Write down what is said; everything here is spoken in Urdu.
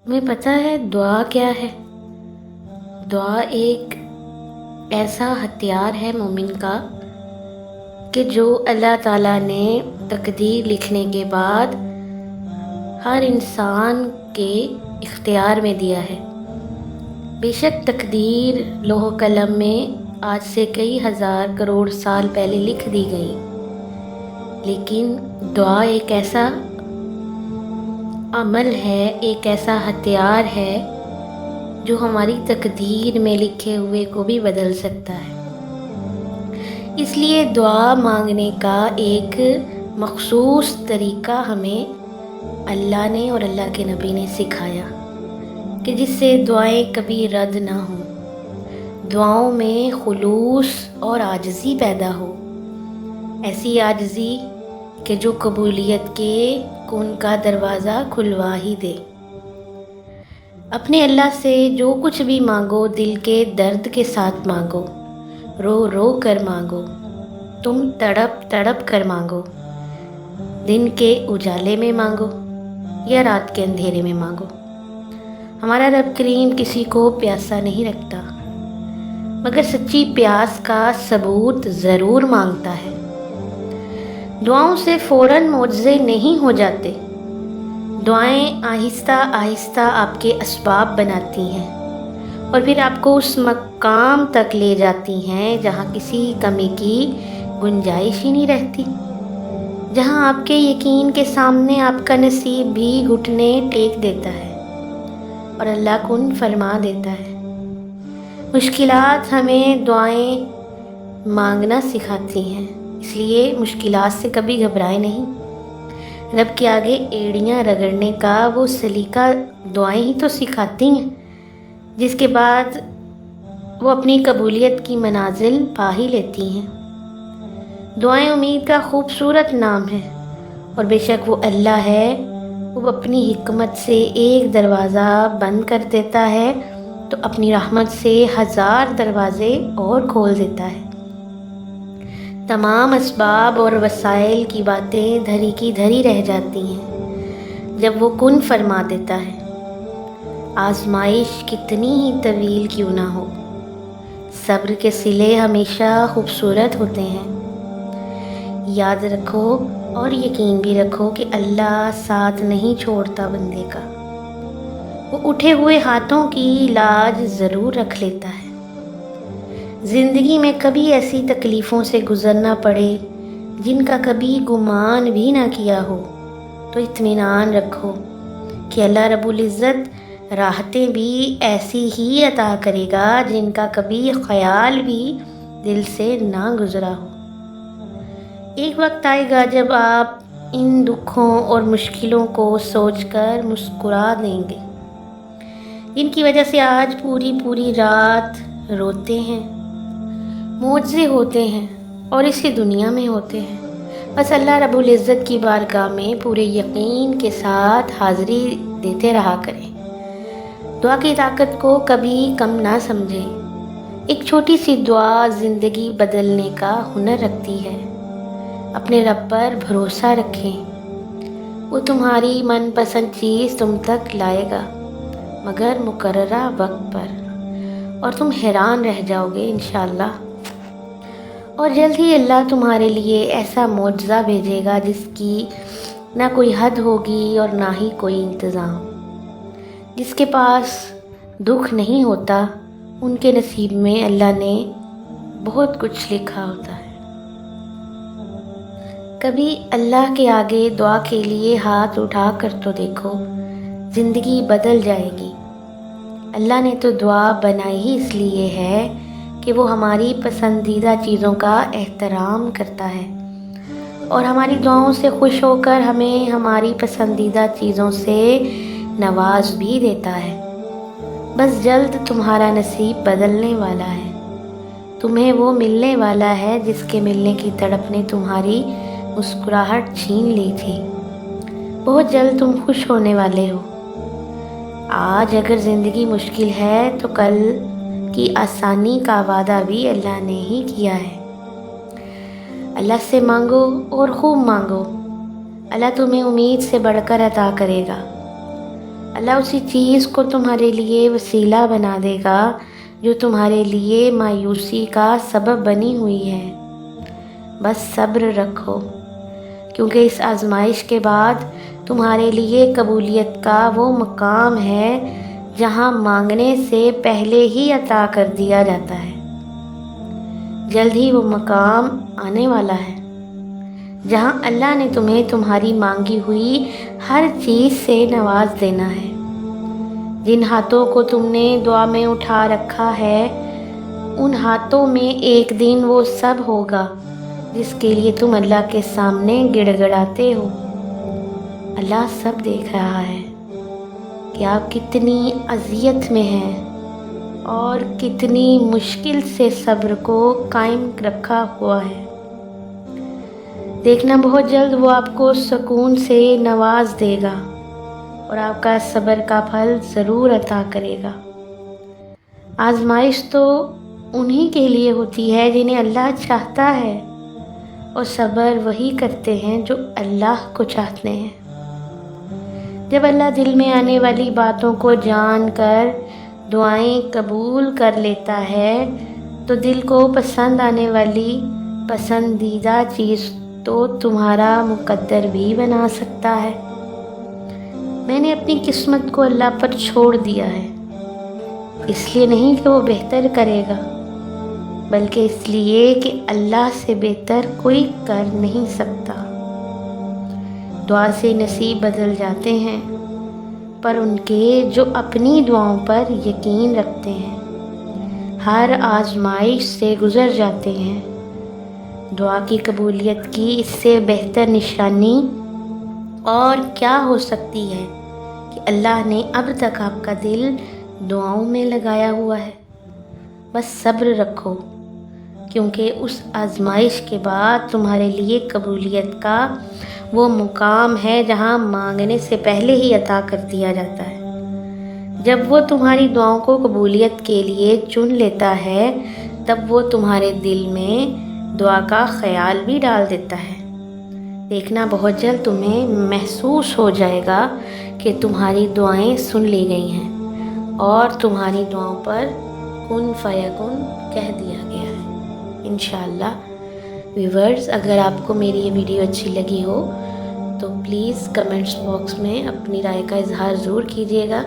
تمہیں پتہ ہے دعا کیا ہے؟ دعا ایک ایسا ہتھیار ہے مومن کا کہ جو اللہ تعالیٰ نے تقدیر لکھنے کے بعد ہر انسان کے اختیار میں دیا ہے۔ بے شک تقدیر لوح و قلم میں آج سے کئی ہزار کروڑ سال پہلے لکھ دی گئی، لیکن دعا ایک ایسا عمل ہے، ایک ایسا ہتھیار ہے جو ہماری تقدیر میں لکھے ہوئے کو بھی بدل سکتا ہے۔ اس لیے دعا مانگنے کا ایک مخصوص طریقہ ہمیں اللہ نے اور اللہ کے نبی نے سکھایا کہ جس سے دعائیں کبھی رد نہ ہوں، دعاؤں میں خلوص اور عاجزی پیدا ہو، ایسی عاجزی کہ جو قبولیت کے کون کا دروازہ کھلوا ہی دے۔ اپنے اللہ سے جو کچھ بھی مانگو دل کے درد کے ساتھ مانگو، رو رو کر مانگو، تم تڑپ تڑپ کر مانگو، دن کے اجالے میں مانگو یا رات کے اندھیرے میں مانگو۔ ہمارا رب کریم کسی کو پیاسا نہیں رکھتا، مگر سچی پیاس کا ثبوت ضرور مانگتا ہے۔ دعاؤں سے فوراً معجزے نہیں ہو جاتے، دعائیں آہستہ آہستہ آپ کے اسباب بناتی ہیں اور پھر آپ کو اس مقام تک لے جاتی ہیں جہاں کسی کمی کی گنجائش ہی نہیں رہتی، جہاں آپ کے یقین کے سامنے آپ کا نصیب بھی گھٹنے ٹیک دیتا ہے اور اللہ کن فرما دیتا ہے۔ مشکلات ہمیں دعائیں مانگنا سکھاتی ہیں، اس لیے مشکلات سے کبھی گھبرائے نہیں۔ رب کے آگے ایڑیاں رگڑنے کا وہ سلیقہ دعائیں ہی تو سکھاتی ہیں، جس کے بعد وہ اپنی قبولیت کی منازل پا ہی لیتی ہیں۔ دعائیں امید کا خوبصورت نام ہے، اور بے شک وہ اللہ ہے، وہ اپنی حکمت سے ایک دروازہ بند کر دیتا ہے تو اپنی رحمت سے 1000 دروازے اور کھول دیتا ہے۔ تمام اسباب اور وسائل کی باتیں دھری کی دھری رہ جاتی ہیں جب وہ کن فرما دیتا ہے۔ آزمائش کتنی ہی طویل کیوں نہ ہو، صبر کے صلے ہمیشہ خوبصورت ہوتے ہیں۔ یاد رکھو اور یقین بھی رکھو کہ اللہ ساتھ نہیں چھوڑتا بندے کا، وہ اٹھے ہوئے ہاتھوں کی لاج ضرور رکھ لیتا ہے۔ زندگی میں کبھی ایسی تکلیفوں سے گزرنا پڑے جن کا کبھی گمان بھی نہ کیا ہو تو اطمینان رکھو کہ اللہ رب العزت راحتیں بھی ایسی ہی عطا کرے گا جن کا کبھی خیال بھی دل سے نہ گزرا ہو۔ ایک وقت آئے گا جب آپ ان دکھوں اور مشکلوں کو سوچ کر مسکرا دیں گے، جن کی وجہ سے آج پوری رات روتے ہیں۔ معجزے ہوتے ہیں اور اسی دنیا میں ہوتے ہیں، بس اللہ رب العزت کی بارگاہ میں پورے یقین کے ساتھ حاضری دیتے رہا کریں۔ دعا کی طاقت کو کبھی کم نہ سمجھیں، ایک چھوٹی سی دعا زندگی بدلنے کا ہنر رکھتی ہے۔ اپنے رب پر بھروسہ رکھیں، وہ تمہاری من پسند چیز تم تک لائے گا، مگر مقررہ وقت پر، اور تم حیران رہ جاؤ گے انشاءاللہ۔ اور جلد ہی اللہ تمہارے لیے ایسا معجزہ بھیجے گا جس کی نہ کوئی حد ہوگی اور نہ ہی کوئی انتظام۔ جس کے پاس دکھ نہیں ہوتا ان کے نصیب میں اللہ نے بہت کچھ لکھا ہوتا ہے۔ کبھی اللہ کے آگے دعا کے لیے ہاتھ اٹھا کر تو دیکھو، زندگی بدل جائے گی۔ اللہ نے تو دعا بنائی ہی اس لیے ہے کہ وہ ہماری پسندیدہ چیزوں کا احترام کرتا ہے اور ہماری دعاؤں سے خوش ہو کر ہمیں ہماری پسندیدہ چیزوں سے نواز بھی دیتا ہے۔ بس جلد تمہارا نصیب بدلنے والا ہے، تمہیں وہ ملنے والا ہے جس کے ملنے کی تڑپ نے تمہاری مسکراہٹ چھین لی تھی۔ بہت جلد تم خوش ہونے والے ہو۔ آج اگر زندگی مشکل ہے تو کل کی آسانی کا وعدہ بھی اللہ نے ہی کیا ہے۔ اللہ سے مانگو اور خوب مانگو، اللہ تمہیں امید سے بڑھ کر عطا کرے گا۔ اللہ اسی چیز کو تمہارے لیے وسیلہ بنا دے گا جو تمہارے لیے مایوسی کا سبب بنی ہوئی ہے۔ بس صبر رکھو، کیونکہ اس آزمائش کے بعد تمہارے لیے قبولیت کا وہ مقام ہے جہاں مانگنے سے پہلے ہی عطا کر دیا جاتا ہے۔ جلد ہی وہ مقام آنے والا ہے جہاں اللہ نے تمہیں تمہاری مانگی ہوئی ہر چیز سے نواز دینا ہے۔ جن ہاتھوں کو تم نے دعا میں اٹھا رکھا ہے، ان ہاتھوں میں ایک دن وہ سب ہوگا جس کے لیے تم اللہ کے سامنے گڑ گڑاتے ہو۔ اللہ سب دیکھ رہا ہے کہ آپ کتنی اذیت میں ہیں اور کتنی مشکل سے صبر کو قائم رکھا ہوا ہے۔ دیکھنا بہت جلد وہ آپ کو سکون سے نواز دے گا اور آپ کا صبر کا پھل ضرور عطا کرے گا۔ آزمائش تو انہی کے لیے ہوتی ہے جنہیں اللہ چاہتا ہے، اور صبر وہی کرتے ہیں جو اللہ کو چاہتے ہیں۔ جب اللہ دل میں آنے والی باتوں کو جان کر دعائیں قبول کر لیتا ہے تو دل کو پسند آنے والی پسندیدہ چیز تو تمہارا مقدر بھی بنا سکتا ہے۔ میں نے اپنی قسمت کو اللہ پر چھوڑ دیا ہے، اس لیے نہیں کہ وہ بہتر کرے گا، بلکہ اس لیے کہ اللہ سے بہتر کوئی کر نہیں سکتا۔ دعا سے نصیب بدل جاتے ہیں، پر ان کے جو اپنی دعاؤں پر یقین رکھتے ہیں ہر آزمائش سے گزر جاتے ہیں۔ دعا کی قبولیت کی اس سے بہتر نشانی اور کیا ہو سکتی ہے کہ اللہ نے اب تک آپ کا دل دعاؤں میں لگایا ہوا ہے۔ بس صبر رکھو، کیونکہ اس آزمائش کے بعد تمہارے لیے قبولیت کا وہ مقام ہے جہاں مانگنے سے پہلے ہی عطا کر دیا جاتا ہے۔ جب وہ تمہاری دعاؤں کو قبولیت کے لیے چن لیتا ہے، تب وہ تمہارے دل میں دعا کا خیال بھی ڈال دیتا ہے۔ دیکھنا بہت جلد تمہیں محسوس ہو جائے گا کہ تمہاری دعائیں سن لی گئی ہیں اور تمہاری دعاؤں پر کن فیکن کہہ دیا گیا ہے انشاءاللہ۔ ویورز، اگر آپ کو میری یہ ویڈیو اچھی لگی ہو تو پلیز کمنٹس باکس میں اپنی رائے کا اظہار ضرور کیجیے گا۔